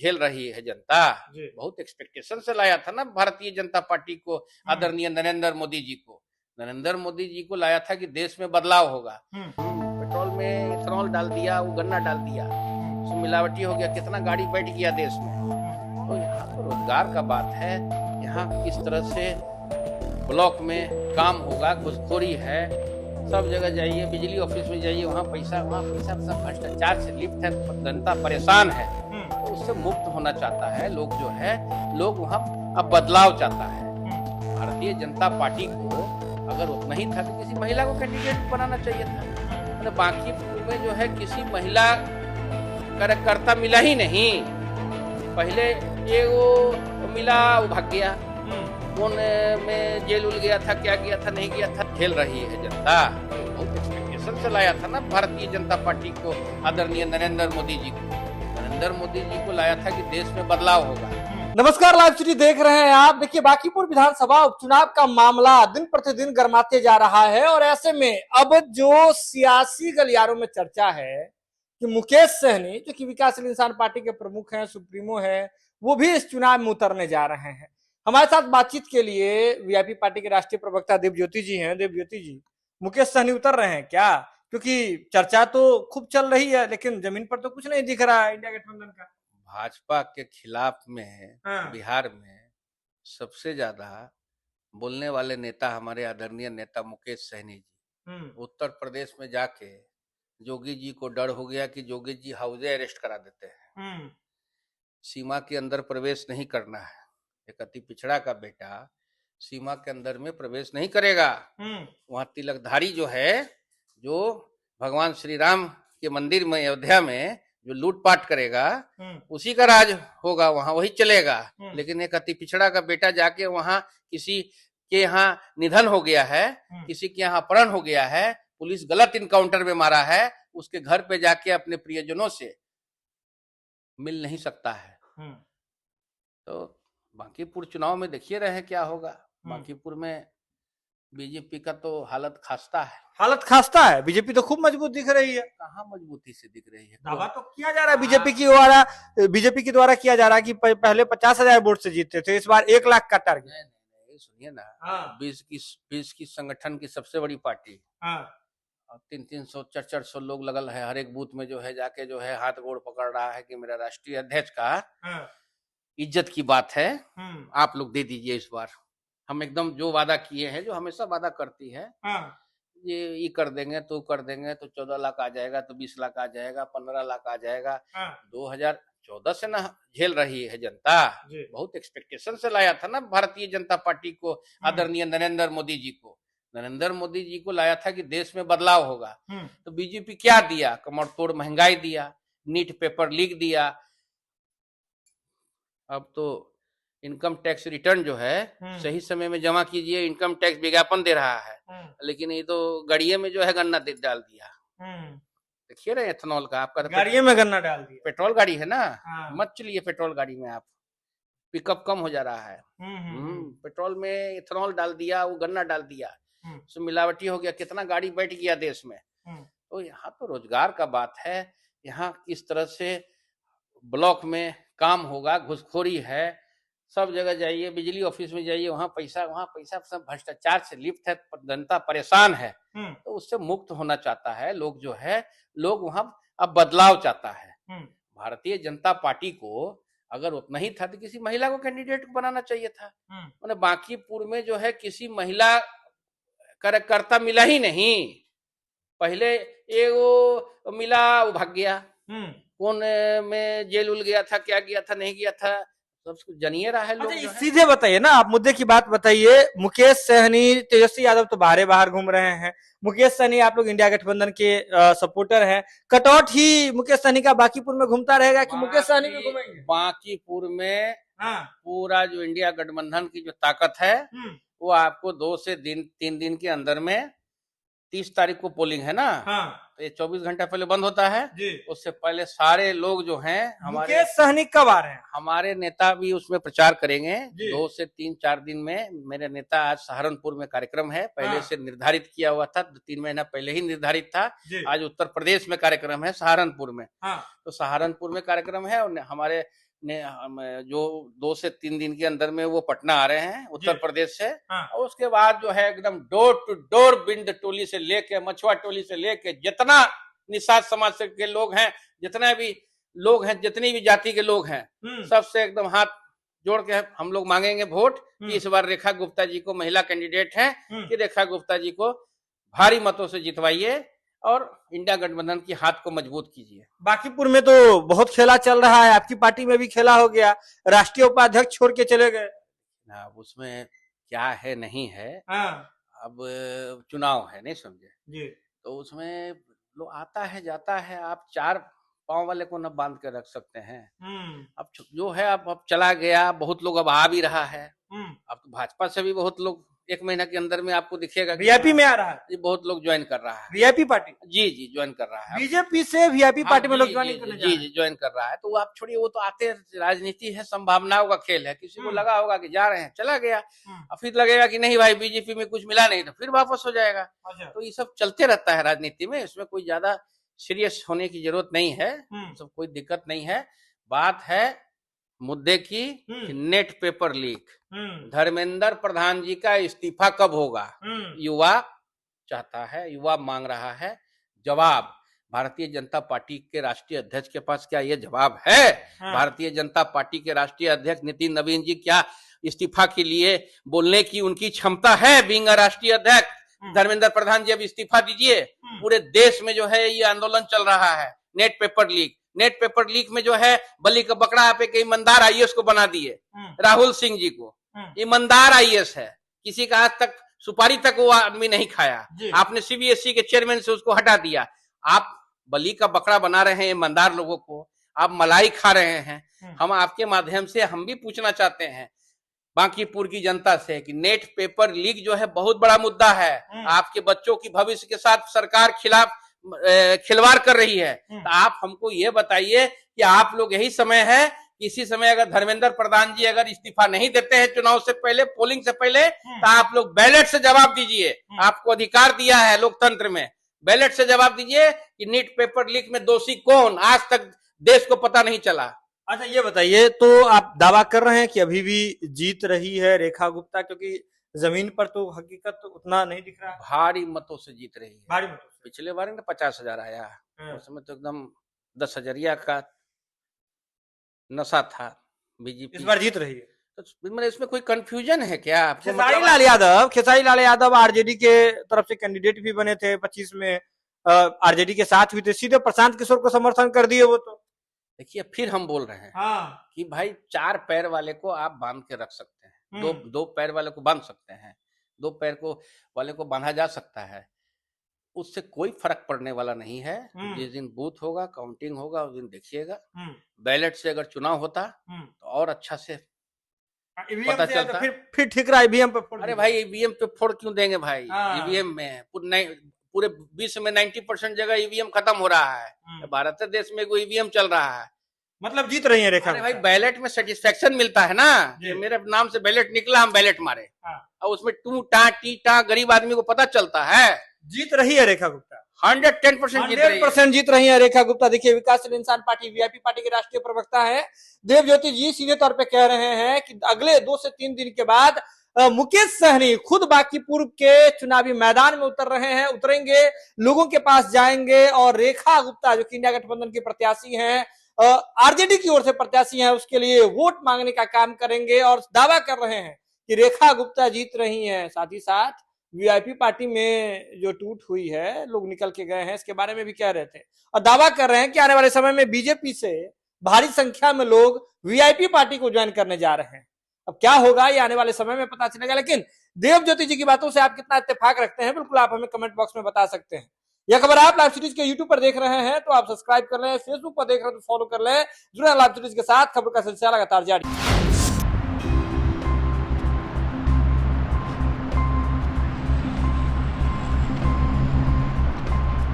झेल रही है जनता। बहुत एक्सपेक्टेशन से लाया था ना भारतीय जनता पार्टी को, आदरणीय नरेंद्र मोदी जी को। नरेंद्र मोदी जी को लाया था कि देश में बदलाव होगा। पेट्रोल में इथेनॉल डाल दिया, वो गन्ना डाल दिया, उसमें मिलावटी हो गया, कितना गाड़ी बैठ गया देश में। तो यहाँ तो रोजगार का बात है, यहाँ किस तरह से ब्लॉक में काम होगा, घुसखोरी है। सब जगह जाइए, बिजली ऑफिस में जाइए, वहाँ पैसा सब भ्रष्टाचार से लिप्त है, जनता परेशान है। तो उससे मुक्त होना चाहता है लोग, जो है लोग वहाँ अब बदलाव चाहता है। भारतीय जनता पार्टी को अगर उतना ही था तो किसी महिला को कैंडिडेट बनाना चाहिए था। बांकीपुर में जो है किसी महिला कार्यकर्ता मिला ही नहीं। पहले ये वो मिला, वो भाग गया, कौन में जेल उल गया था, क्या गया था, नहीं गया था, झेल रही है जनता। बहुत एक्सपेक्टेशन से लाया था ना भारतीय जनता पार्टी को, आदरणीय नरेंद्र मोदी जी को। नरेंद्र मोदी जी को लाया था कि देश में बदलाव होगा। नमस्कार, लाइव स्टूडियो देख रहे हैं आप। देखिए, बांकीपुर विधानसभा उपचुनाव का मामला दिन प्रतिदिन गर्माते जा रहा है और ऐसे में अब जो सियासी गलियारों में चर्चा है कि मुकेश सहनी, जो कि विकासशील इंसान पार्टी के प्रमुख हैं, सुप्रीमो हैं, वो भी इस चुनाव में उतरने जा रहे हैं। हमारे साथ बातचीत के लिए वीआईपी पार्टी के राष्ट्रीय प्रवक्ता देवज्योति जी हैं। देवज्योति जी, मुकेश सहनी उतर रहे हैं क्या? क्योंकि चर्चा तो खूब चल रही है, लेकिन जमीन पर तो कुछ नहीं दिख रहा है इंडिया गठबंधन का। भाजपा के खिलाफ में बिहार में सबसे ज्यादा बोलने वाले नेता हमारे आदरणीय नेता मुकेश सहनी जी। उत्तर प्रदेश में जाके जोगी जी को डर हो गया कि जोगी जी हाउसे अरेस्ट करा देते हैं, सीमा के अंदर प्रवेश नहीं करना है। एक अति पिछड़ा का बेटा सीमा के अंदर में प्रवेश नहीं करेगा। वहां तिलकधारी जो है, जो भगवान श्री राम के मंदिर में अयोध्या में जो लूटपाट करेगा, उसी का राज होगा, वहां वही चलेगा। लेकिन एक अति पिछड़ा का बेटा जाके वहां किसी के यहाँ निधन हो गया है, किसी के यहाँ अपहरण हो गया है, पुलिस गलत इनकाउंटर में मारा है, उसके घर पे जाके अपने प्रियजनों से मिल नहीं सकता है। तो बांकीपुर चुनाव में देखिए रहे क्या होगा। बांकीपुर में बीजेपी का तो हालत खास्ता है। हालत खास्ता है। बीजेपी तो खूब मजबूत दिख रही है। कहाँ मजबूती से दिख रही है? दावा तो किया जा रहा है बीजेपी के द्वारा किया जा रहा है कि पहले 50,000 वोट से जीतते थे, इस बार 1 लाख का टारगेट। नहीं, सुनिए ना, 20 की संगठन की सबसे बड़ी पार्टी, 300 400 लोग लगल है, हर एक बूथ में जो है जाके जो है हाथ गोड़ पकड़ रहा है कि मेरा राष्ट्रीय अध्यक्ष का इज्जत की बात है, आप लोग दे दीजिए इस बार। हम एकदम जो वादा किए हैं, जो हमेशा वादा करती है, ये कर देंगे तो कर देंगे, तो 14 लाख आ जाएगा, तो 20 लाख आ जाएगा, 15 लाख आ जाएगा। 2014 से ना झेल रही है जनता। बहुत एक्सपेक्टेशन से लाया था ना भारतीय जनता पार्टी को, आदरणीय नरेंद्र मोदी जी को। नरेंद्र मोदी जी को लाया था कि देश में बदलाव होगा। तो बीजेपी क्या दिया? कमर तोड़ महंगाई दिया, नीट पेपर लीक दिया। अब तो इनकम टैक्स रिटर्न जो है सही समय में जमा कीजिए, इनकम टैक्स विज्ञापन दे रहा है, लेकिन ये तो गाड़िये में जो है गन्ना डाल दिया। देखिए रहे एथेनॉल का, आपका गाड़िये में गन्ना डाल दिया। पेट्रोल गाड़ी है ना, मत चलिए पेट्रोल गाड़ी में, आप पिकअप कम हो जा रहा है। पेट्रोल में इथेनॉल डाल दिया, वो गन्ना डाल दिया, उसमें मिलावटी हो गया, कितना गाड़ी बैठ गया देश में। तो यहाँ तो रोजगार का बात है, यहाँ किस तरह से ब्लॉक में काम होगा, घुसखोरी है। सब जगह जाइए, बिजली ऑफिस में जाइए, वहाँ पैसा सब भ्रष्टाचार से लिप्त है, जनता परेशान है। तो उससे मुक्त होना चाहता है लोग, जो है लोग वहाँ अब बदलाव चाहता है। भारतीय जनता पार्टी को अगर उतना ही था तो किसी महिला को कैंडिडेट बनाना चाहिए था। मैंने बांकीपुर में जो है किसी महिला कार्यकर्ता मिला ही नहीं। पहले ये वो मिला, वो भाग गया, कौन में जेल उल गया था, क्या गया था, नहीं गया था, सब जानिए रहा है लोग। सीधे बताइए ना, आप मुद्दे की बात बताइए। मुकेश सहनी, तेजस्वी यादव तो बाहर घूम रहे हैं। मुकेश सहनी, आप लोग इंडिया गठबंधन के सपोर्टर हैं। कटआउट ही मुकेश सहनी का बांकीपुर में घूमता रहेगा कि मुकेश सहनी भी घूमेंगे? बांकीपुर में पूरा जो इंडिया गठबंधन की जो ताकत है, वो आपको 2 से 3 दिन के अंदर में, 30 तारीख को पोलिंग है ना, तो ये 24 घंटा पहले बंद होता है। उससे पहले सारे लोग जो हैं हमारे, मुकेश सहनी कब आ रहे हैं? हमारे नेता भी उसमें प्रचार करेंगे। 2 से 3-4 दिन में मेरे नेता, आज सहारनपुर में कार्यक्रम है, पहले से निर्धारित किया हुआ था, 3 महीना पहले ही निर्धारित था। आज उत्तर प्रदेश में कार्यक्रम है, सहारनपुर में। तो सहारनपुर में कार्यक्रम है और हमारे जो 2 से 3 दिन के अंदर में वो पटना आ रहे हैं उत्तर प्रदेश से। हाँ। और उसके बाद जो है एकदम door to door Bind Toli से लेके मछुआ टोली से लेके जितना निषाद समाज के लोग हैं, जितना भी लोग हैं, जितनी भी जाति के लोग हैं, सबसे एकदम हाथ जोड़ के हम लोग मांगेंगे वोट कि इस बार रेखा गुप्ता जी को, महिला कैंडिडेट हैं, कि रेखा गुप्ता जी को भारी मतों से जितवाइए और इंडिया गठबंधन की हाथ को मजबूत कीजिए। बांकीपुर में तो बहुत खेला चल रहा है, आपकी पार्टी में भी खेला हो गया, राष्ट्रीय उपाध्यक्ष छोड़ के चले गए। अब उसमें क्या है नहीं है, अब चुनाव है, नहीं समझे जी। तो उसमें लोग आता है जाता है, आप 4 पांव वाले को न बांध के रख सकते हैं। अब जो है अब चला गया, बहुत लोग अब आ भी रहा है। अब तो भाजपा से भी बहुत लोग 1 महीना के अंदर में आपको दिखेगा वीआईपी में आ रहा है, जी, बहुत लोग ज्वाइन कर रहा है, वीआईपी पार्टी। जी ज्वाइन कर रहा है, बीजेपी से वीआईपी पार्टी में लोग ज्वाइन करने जा रहे हैं। जी ज्वाइन कर रहा है। तो वो आप छोड़िए, वो तो आते, राजनीति है, संभावनाओं का खेल है। किसी को लगा होगा कि जा रहे हैं, चला गया, और फिर लगेगा कि नहीं भाई बीजेपी में कुछ मिला नहीं, तो फिर वापस हो जाएगा। तो ये सब चलते रहता है राजनीति में, इसमें कोई ज्यादा सीरियस होने की जरूरत नहीं है, सब कोई दिक्कत नहीं है। बात है मुद्दे की, net paper leak, Dharmendra Pradhan जी का इस्तीफा कब होगा, युवा चाहता है, युवा मांग रहा है जवाब। भारतीय जनता पार्टी के राष्ट्रीय अध्यक्ष के पास क्या ये जवाब है? भारतीय जनता पार्टी के राष्ट्रीय अध्यक्ष नितिन नवीन जी क्या इस्तीफा के लिए बोलने की उनकी क्षमता है? बीइंग राष्ट्रीय अध्यक्ष धर्मेंद्र प्रधान जी अब इस्तीफा दीजिए। पूरे देश में जो है ये आंदोलन चल रहा है, net paper leak. Net paper leak में जो है बलि का बकरा आप एक ईमानदार आईएएस को बना दिए, राहुल सिंह जी को। ईमानदार आईएएस है, किसी का आज तक सुपारी तक वो आदमी नहीं खाया। आपने सीबीएसई के चेयरमैन से उसको हटा दिया। आप बलि का बकरा बना रहे हैं ईमानदार लोगों को, आप मलाई खा रहे हैं। हम आपके माध्यम से हम भी पूछना चाहते हैं बांकीपुर की जनता से कि नेट पेपर लीक जो है बहुत बड़ा मुद्दा है। आपके बच्चों की भविष्य के साथ सरकार खिलाफ खिलवाड़ कर रही है। तो आप हमको ये बताइए कि आप लोग, यही समय है, किसी समय अगर धर्मेंद्र प्रधान जी अगर इस्तीफा नहीं देते हैं चुनाव से पहले, पोलिंग से पहले, तो आप लोग बैलेट से जवाब दीजिए। आपको अधिकार दिया है लोकतंत्र में, बैलेट से जवाब दीजिए कि नेट पेपर लीक में दोषी कौन, आज तक देश को पता नहीं चला। अच्छा ये बताइए, तो आप दावा कर रहे हैं कि अभी भी जीत रही है रेखा गुप्ता, क्योंकि जमीन पर तो हकीकत तो उतना नहीं दिख रहा है। भारी मतों से जीत रही है, भारी मतों से। पिछले बार 50,000 आया, उसमें तो एकदम 10,000 का नशा था बीजेपी। इस बार जीत रही है, तो इसमें कोई कंफ्यूजन है क्या? खेसारी लाल यादव आरजेडी के तरफ से कैंडिडेट भी बने थे 25 में, आरजेडी के साथ भी थे, सीधे प्रशांत किशोर को समर्थन कर दिए वो। तो देखिए फिर हम बोल रहे हैं कि भाई 4 पैर वाले को आप बांध के रख सकते हैं, दो पैर वाले को बांध सकते हैं, 2 पैर को वाले को बांधा जा सकता है, उससे कोई फर्क पड़ने वाला नहीं है। जिस दिन बूथ होगा, काउंटिंग होगा, उस दिन देखिएगा। बैलेट से अगर चुनाव होता तो और अच्छा से पता चलता। फिर ठीक रहा ईवीएम पे फोड़। अरे भाई ईवीएम पे फोड़ क्यों देंगे भाई? ईवीएम में पूरे विश्व में 90% जगह ईवीएम खत्म हो रहा है, भारत देश में कोई ईवीएम चल रहा है, मतलब जीत रही है रेखा। अरे भाई बैलेट में सेटिस्फेक्शन मिलता है ना, कि मेरे नाम से बैलेट निकला, हम बैलेट मारे, और उसमें टू टा टी टा गरीब आदमी को पता चलता है। जीत रही है रेखा गुप्ता, 110% जीत रही है रेखा गुप्ता। देखिए विकासशील इंसान पार्टी वीआईपी पार्टी के राष्ट्रीय प्रवक्ता है देवज्योति जी सीधे तौर पे कह रहे हैं कि अगले 2 से 3 दिन के बाद मुकेश सहनी खुद बांकीपुर के चुनावी मैदान में उतर रहे हैं, उतरेंगे, लोगों के पास जाएंगे, और रेखा गुप्ता जो कि इंडिया गठबंधन की प्रत्याशी हैं, आरजेडी की ओर से प्रत्याशी हैं, उसके लिए वोट मांगने का काम करेंगे, और दावा कर रहे हैं कि रेखा गुप्ता जीत रही हैं। साथ ही साथ वीआईपी पार्टी में जो टूट हुई है, लोग निकल के गए हैं, इसके बारे में भी कह रहे थे, और दावा कर रहे हैं कि आने वाले समय में बीजेपी से भारी संख्या में लोग वीआईपी पार्टी को ज्वाइन करने जा रहे हैं। अब क्या होगा ये आने वाले समय में पता चलेगा, लेकिन देवज्योति जी की बातों से आप कितना इत्तेफाक रखते हैं, बिल्कुल आप हमें कमेंट बॉक्स में बता सकते हैं। यह खबर आप लाइव सीरीज के यूट्यूब पर देख रहे हैं तो आप सब्सक्राइब कर लें, फेसबुक पर देख रहे हैं तो फॉलो कर लें। जुड़े लाइव सीरीज के साथ, खबर का सिलसिला लगातार जारी।